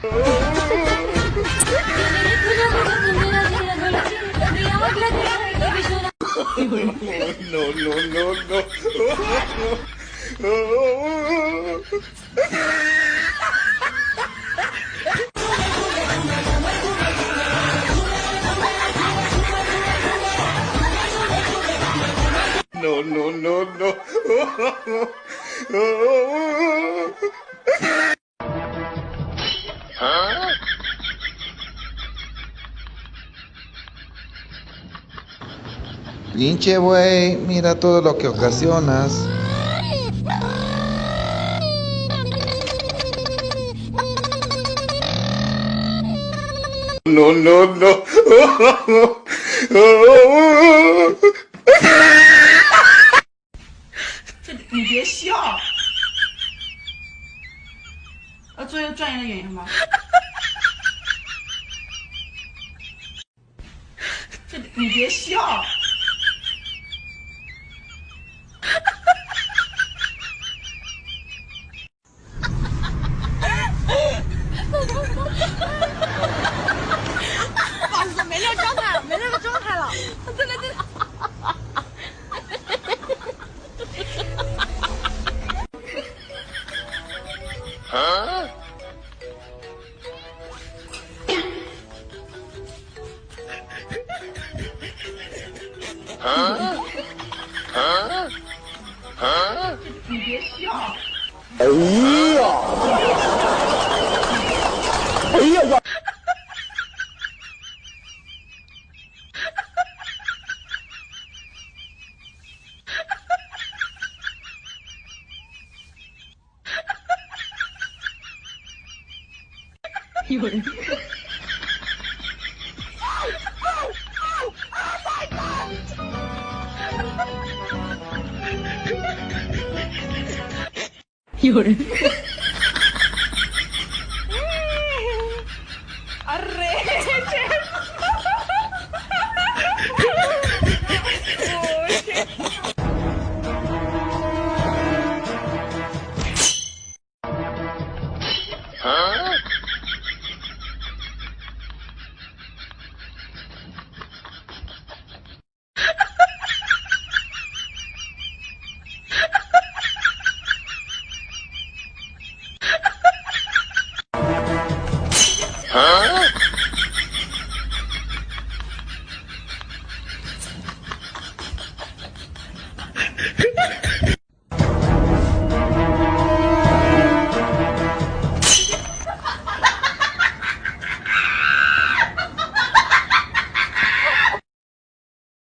No, no, no, no. No, no, no, no. ¿Ah? Pinche güey, mira todo lo que ocasionas. No, no, no. 这你别笑，要做一个专业的演员吗？这你别笑。不好意思，没那个状态了，没那个状态了。真的真的。啊？啊？啊？啊？你别笑。哎呀！哎呀我！有人。有人。啊？啊？